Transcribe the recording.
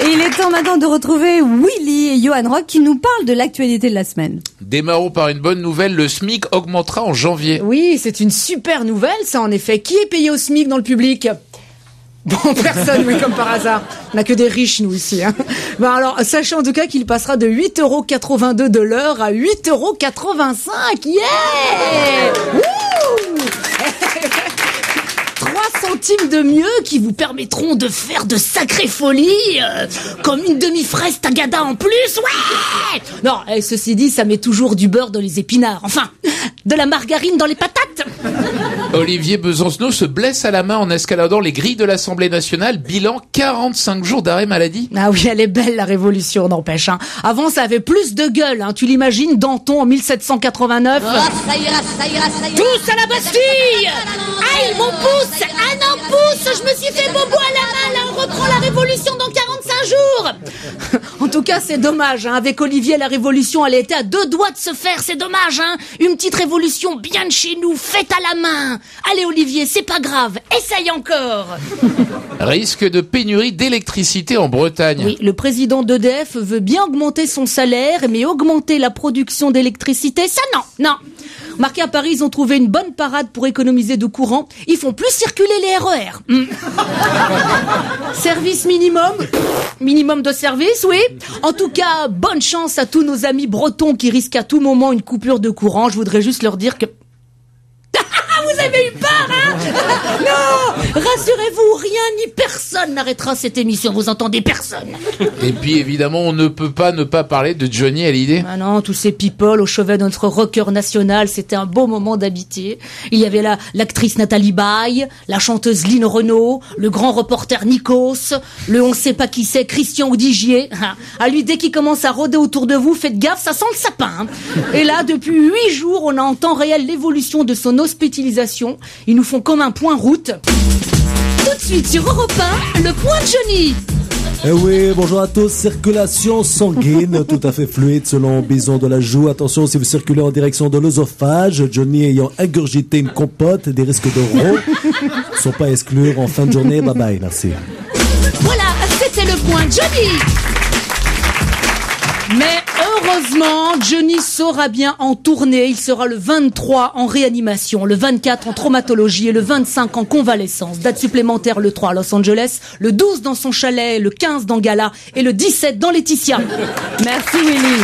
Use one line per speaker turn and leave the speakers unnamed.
Et il est temps maintenant de retrouver Willy et Johan Rock qui nous parlent de l'actualité de la semaine.
Démarrons par une bonne nouvelle, le SMIC augmentera en janvier.
Oui, c'est une super nouvelle, ça en effet. Qui est payé au SMIC dans le public ? Bon, personne, mais comme par hasard. On n'a que des riches, nous, ici. Hein. Ben alors, sachez en tout cas qu'il passera de 8,82 € de l'heure à 8,85 €. Yeah! Wouh! 3 centimes de mieux qui vous permettront de faire de sacrées folies, comme une demi-fraise tagada en plus, ouais! Non, ceci dit, ça met toujours du beurre dans les épinards. Enfin, de la margarine dans les patates.
Olivier Besancenot se blesse à la main en escaladant les grilles de l'Assemblée nationale. Bilan 45 jours d'arrêt maladie.
Ah oui, elle est belle la révolution, n'empêche. Hein. Avant, ça avait plus de gueule. Hein. Tu l'imagines, Danton en 1789.
Oh, ça ira.
Tous à la Bastille! Aïe, mon pouce! Ah non, pouce! Je me suis fait bobo à la main, là, on reprend la révolution dans 45 jours! En tout cas, c'est dommage, hein. Avec Olivier, la révolution, elle était à 2 doigts de se faire, c'est dommage, hein. Une petite révolution bien de chez nous, faite à la main. Allez, Olivier, c'est pas grave, essaye encore!
Risque de pénurie d'électricité en Bretagne.
Oui, le président d'EDF veut bien augmenter son salaire, mais augmenter la production d'électricité, ça non. Marqué à Paris, ils ont trouvé une bonne parade pour économiser de courant. Ils font plus circuler les RER. Service minimum de service, oui. En tout cas, bonne chance à tous nos amis bretons qui risquent à tout moment une coupure de courant. Je voudrais juste leur dire que... Vous avez eu peur, hein? Non! Rassurez-vous, rien ni personne n'arrêtera cette émission, vous entendez, personne.
Et puis évidemment, on ne peut pas ne pas parler de Johnny Hallyday.
Ah non, tous ces people au chevet de notre rocker national, c'était un beau moment d'amitié. Il y avait l'actrice Nathalie Baye, la chanteuse Lynn Renaud, le grand reporter Nikos, le on sait pas qui c'est, Christian Audigier. À lui, dès qu'il commence à rôder autour de vous, faites gaffe, ça sent le sapin. Hein. Et là, depuis 8 jours, on a en temps réel l'évolution de son hospitalisation. Ils nous font comme un point route. Tout de suite sur Europe 1, le point de Johnny.
Eh oui, bonjour à tous. Circulation sanguine tout à fait fluide selon Bison de la Joue. Attention si vous circulez en direction de l'œsophage. Johnny ayant ingurgité une compote, des risques de ne sont pas à exclure en fin de journée. Bye bye, merci.
Voilà, c'était le point de Johnny. Mais heureusement, Johnny sera bien en tournée. Il sera le 23 en réanimation, le 24 en traumatologie et le 25 en convalescence. Date supplémentaire le 3 à Los Angeles, le 12 dans son chalet, le 15 dans Gala et le 17 dans Laetitia.
Merci Willy.